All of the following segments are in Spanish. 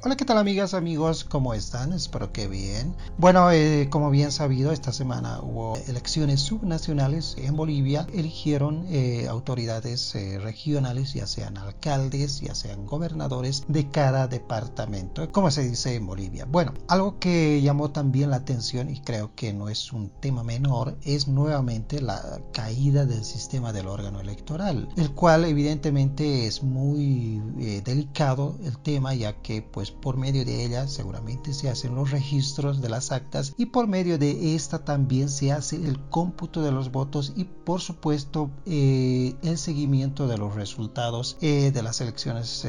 Hola, ¿qué tal amigas, amigos? ¿Cómo están? Espero que bien. Bueno, como bien sabido, esta semana hubo elecciones subnacionales en Bolivia. Eligieron autoridades regionales, ya sean alcaldes, ya sean gobernadores de cada departamento, como se dice en Bolivia. Bueno, algo que llamó también la atención y creo que no es un tema menor es nuevamente la caída del sistema del órgano electoral, el cual evidentemente es muy delicado el tema, ya que pues por medio de ella seguramente se hacen los registros de las actas y por medio de esta también se hace el cómputo de los votos y por supuesto el seguimiento de los resultados de las elecciones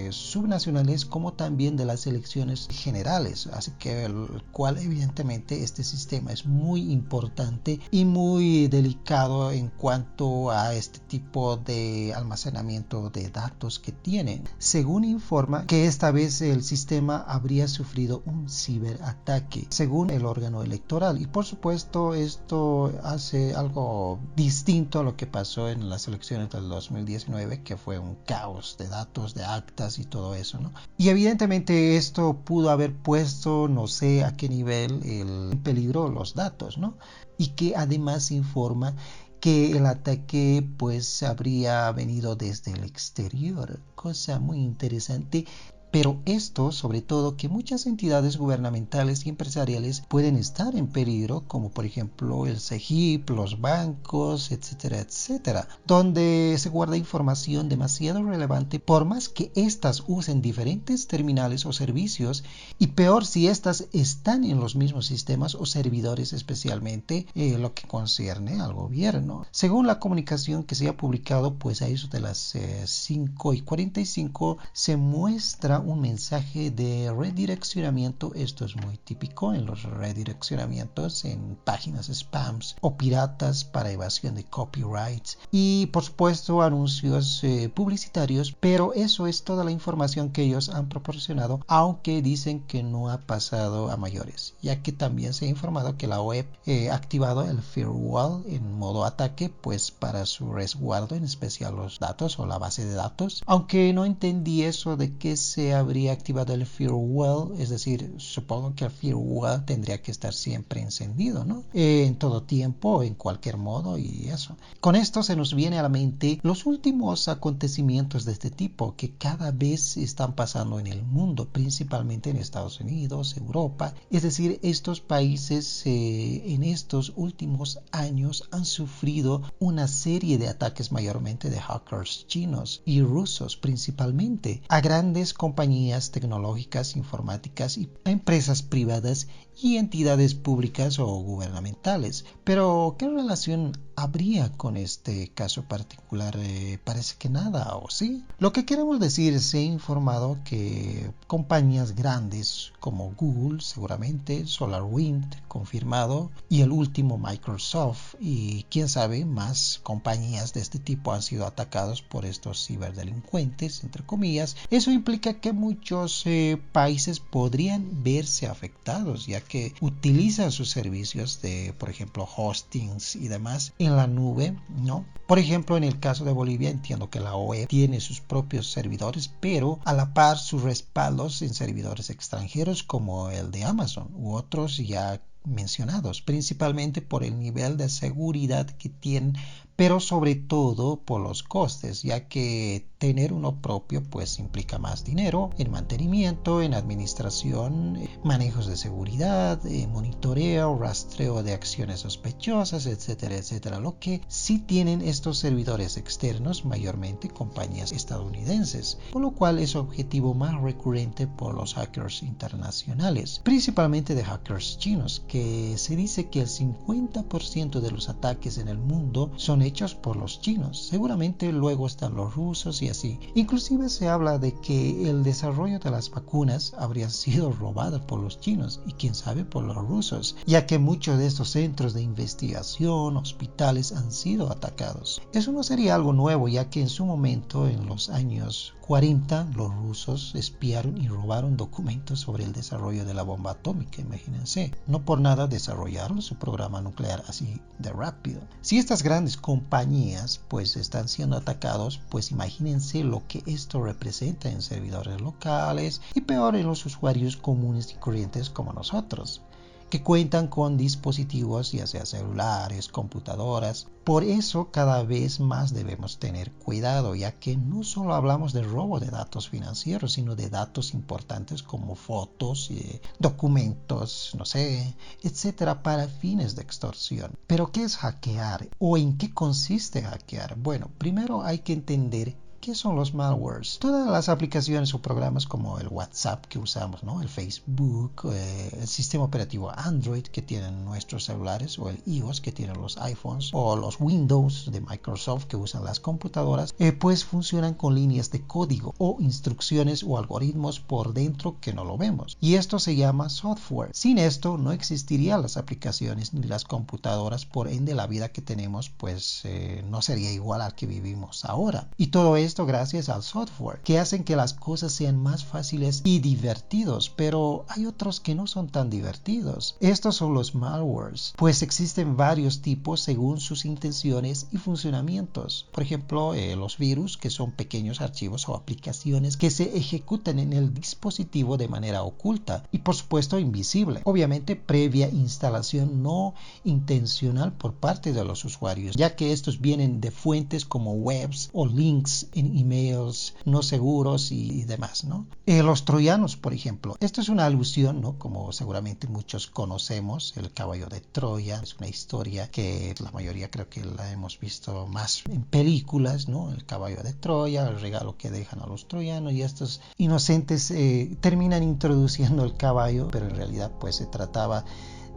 subnacionales como también de las elecciones generales, así que el cual evidentemente este sistema es muy importante y muy delicado en cuanto a este tipo de almacenamiento de datos que tienen. Según informa que esta vez el sistema habría sufrido un ciberataque, según el órgano electoral, y por supuesto esto hace algo distinto a lo que pasó en las elecciones del 2019, que fue un caos de datos, de actas y todo eso, ¿no? Y evidentemente esto pudo haber puesto, no sé a qué nivel, en peligro los datos, ¿no? Y que además informa que el ataque pues habría venido desde el exterior, cosa muy interesante. Pero esto, sobre todo, que muchas entidades gubernamentales y empresariales pueden estar en peligro, como por ejemplo el CEGIP, los bancos, etcétera, etcétera, donde se guarda información demasiado relevante por más que éstas usen diferentes terminales o servicios, y peor si éstas están en los mismos sistemas o servidores, especialmente lo que concierne al gobierno. Según la comunicación que se ha publicado, pues a eso de las 5:45 se muestra un mensaje de redireccionamiento. Esto es muy típico en los redireccionamientos en páginas spams o piratas para evasión de copyrights y por supuesto anuncios publicitarios, pero eso es toda la información que ellos han proporcionado, aunque dicen que no ha pasado a mayores, ya que también se ha informado que la web ha activado el firewall en modo ataque, pues para su resguardo, en especial los datos o la base de datos, aunque no entendí eso de que se habría activado el firewall, es decir, supongo que el firewall tendría que estar siempre encendido, ¿no? En todo tiempo, en cualquier modo y eso. Con esto se nos viene a la mente los últimos acontecimientos de este tipo que cada vez están pasando en el mundo, principalmente en Estados Unidos, Europa, es decir, estos países en estos últimos años han sufrido una serie de ataques mayormente de hackers chinos y rusos principalmente a grandes compañías tecnológicas, informáticas y a empresas privadas y entidades públicas o gubernamentales. Pero, ¿qué relación habría con este caso particular? Parece que nada, ¿o sí? Lo que queremos decir, se ha informado que compañías grandes como Google, seguramente, SolarWind, confirmado, y el último Microsoft, y quién sabe, más compañías de este tipo han sido atacados por estos ciberdelincuentes, entre comillas. Eso implica que muchos países podrían verse afectados, ya que utilizan sus servicios de, por ejemplo, hostings y demás en la nube, ¿no? Por ejemplo, en el caso de Bolivia, entiendo que la OEP tiene sus propios servidores, pero a la par sus respaldos en servidores extranjeros como el de Amazon u otros ya mencionados, principalmente por el nivel de seguridad que tienen, pero sobre todo por los costes, ya que tener uno propio pues implica más dinero en mantenimiento, en administración, manejos de seguridad, monitoreo, rastreo de acciones sospechosas, etcétera, etcétera. Lo que sí tienen estos servidores externos, mayormente compañías estadounidenses, por lo cual es objetivo más recurrente por los hackers internacionales, principalmente de hackers chinos, que se dice que el 50% de los ataques en el mundo son hechos por los chinos. Seguramente luego están los rusos y así. Inclusive se habla de que el desarrollo de las vacunas habría sido robado por los chinos y quién sabe por los rusos, ya que muchos de estos centros de investigación, hospitales han sido atacados. Eso no sería algo nuevo, ya que en su momento, en los años 40, los rusos espiaron y robaron documentos sobre el desarrollo de la bomba atómica, imagínense. No por nada desarrollaron su programa nuclear así de rápido. Si estas grandes compañías compañías pues están siendo atacados, pues imagínense lo que esto representa en servidores locales y peor en los usuarios comunes y corrientes como nosotros, que cuentan con dispositivos ya sea celulares, computadoras. Por eso cada vez más debemos tener cuidado, ya que no solo hablamos de robo de datos financieros, sino de datos importantes como fotos, documentos, no sé, etcétera, para fines de extorsión. Pero ¿qué es hackear? ¿O en qué consiste hackear? Bueno, primero hay que entender ¿qué son los malwares? Todas las aplicaciones o programas como el WhatsApp que usamos, ¿no? El Facebook, el sistema operativo Android que tienen nuestros celulares, o el iOS que tienen los iPhones, o los Windows de Microsoft que usan las computadoras, pues funcionan con líneas de código o instrucciones o algoritmos por dentro que no lo vemos. Y esto se llama software. Sin esto no existirían las aplicaciones ni las computadoras, por ende la vida que tenemos pues no sería igual al que vivimos ahora. Y todo esto gracias al software, que hacen que las cosas sean más fáciles y divertidos, pero hay otros que no son tan divertidos. Estos son los malwares, pues existen varios tipos según sus intenciones y funcionamientos. Por ejemplo, los virus, que son pequeños archivos o aplicaciones que se ejecutan en el dispositivo de manera oculta y por supuesto invisible, obviamente previa instalación no intencional por parte de los usuarios, ya que estos vienen de fuentes como webs o links en emails no seguros y demás, ¿no? Los troyanos, por ejemplo. Esto es una alusión, ¿no? Como seguramente muchos conocemos, el caballo de Troya. Es una historia que la mayoría creo que la hemos visto más en películas, ¿no? El caballo de Troya, el regalo que dejan a los troyanos, y estos inocentes terminan introduciendo el caballo, pero en realidad pues se trataba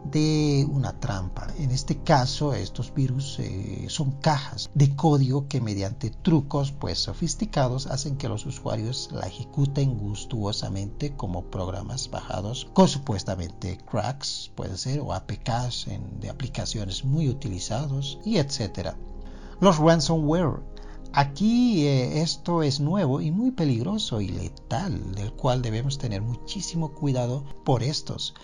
de una trampa. En este caso, estos virus son cajas de código que mediante trucos pues sofisticados hacen que los usuarios la ejecuten gustuosamente como programas bajados con supuestamente cracks, puede ser, o APKs de aplicaciones muy utilizados, y etcétera. Los ransomware. Aquí esto es nuevo y muy peligroso y letal, del cual debemos tener muchísimo cuidado por estos.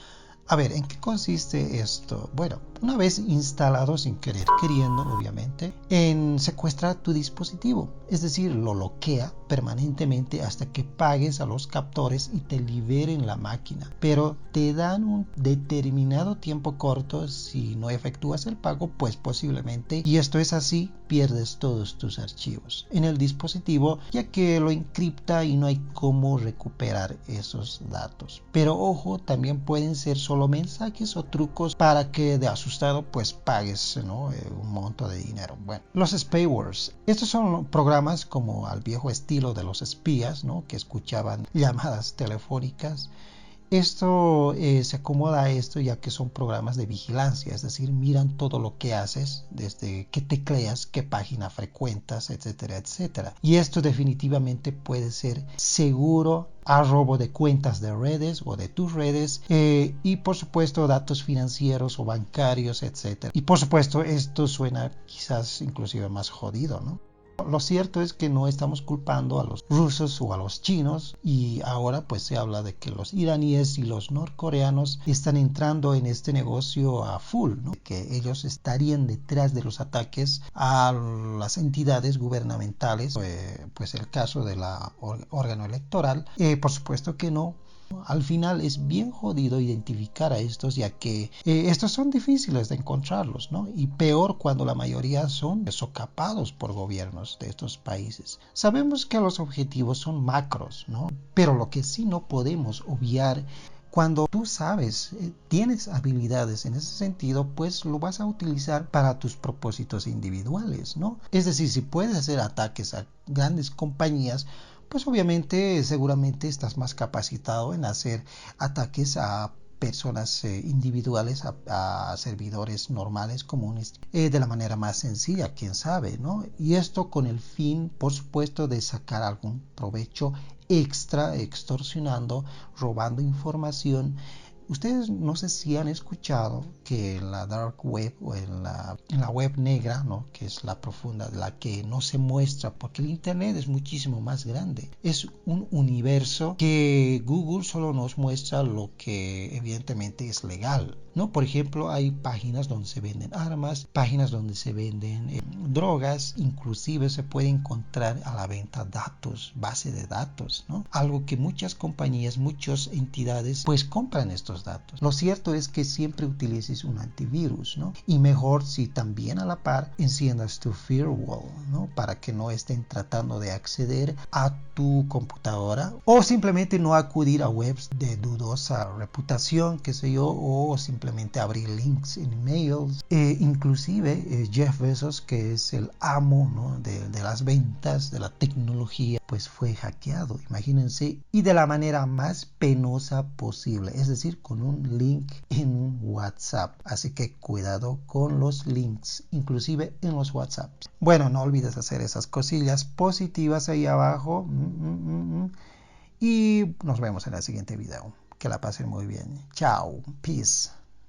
A ver, ¿en qué consiste esto? Bueno, una vez instalado sin querer queriendo, obviamente, en secuestrar tu dispositivo, es decir, lo bloquea permanentemente hasta que pagues a los captores y te liberen la máquina. Pero te dan un determinado tiempo corto. Si no efectúas el pago, pues posiblemente, y esto es así, pierdes todos tus archivos en el dispositivo, ya que lo encripta y no hay cómo recuperar esos datos. Pero ojo, también pueden ser solo mensajes o trucos para que de asustado pues pagues, ¿no? Un monto de dinero. Bueno, los spywares. Estos son programas como al viejo estilo de los espías, ¿no? Que escuchaban llamadas telefónicas. Esto se acomoda a esto, ya que son programas de vigilancia, es decir, miran todo lo que haces, desde qué tecleas, qué página frecuentas, etcétera, etcétera. Y esto definitivamente puede ser seguro a robo de cuentas de redes o de tus redes, y por supuesto datos financieros o bancarios, etcétera. Y por supuesto esto suena quizás inclusive más jodido, ¿no? Lo cierto es que no estamos culpando a los rusos o a los chinos, y ahora pues se habla de que los iraníes y los norcoreanos están entrando en este negocio a full, ¿no? Que ellos estarían detrás de los ataques a las entidades gubernamentales, pues el caso de la órgano electoral, por supuesto que no. Al final es bien jodido identificar a estos, ya que estos son difíciles de encontrarlos, ¿no? Y peor cuando la mayoría son socapados por gobiernos de estos países. Sabemos que los objetivos son macros, ¿no? Pero lo que sí no podemos obviar, cuando tú sabes, tienes habilidades en ese sentido, pues lo vas a utilizar para tus propósitos individuales, ¿no? Es decir, si puedes hacer ataques a grandes compañías, pues obviamente seguramente estás más capacitado en hacer ataques a personas individuales, a servidores normales, comunes, de la manera más sencilla, quién sabe, ¿no? Y esto con el fin, por supuesto, de sacar algún provecho extra, extorsionando, robando información. Ustedes no sé si han escuchado que en la dark web o en la web negra, ¿no? Que es la profunda, la que no se muestra, porque el internet es muchísimo más grande. Es un universo que Google solo nos muestra lo que evidentemente es legal. ¿no? Por ejemplo, hay páginas donde se venden armas, páginas donde se venden drogas, inclusive se puede encontrar a la venta datos, base de datos, ¿no? Algo que muchas compañías, muchas entidades pues compran estos datos. Lo cierto es que siempre utilices un antivirus, ¿no? Y mejor si también a la par enciendas tu firewall, ¿no? Para que no estén tratando de acceder a tu computadora o simplemente no acudir a webs de dudosa reputación, qué sé yo, o simplemente abrir links en emails. Inclusive Jeff Bezos, que es el amo, ¿no? de las ventas, de la tecnología, pues fue hackeado, imagínense, y de la manera más penosa posible, es decir, con un link en un WhatsApp. Así que cuidado con los links, inclusive en los WhatsApps. Bueno, no olvides hacer esas cosillas positivas ahí abajo. Y nos vemos en el siguiente video. Que la pasen muy bien. Chao. Peace.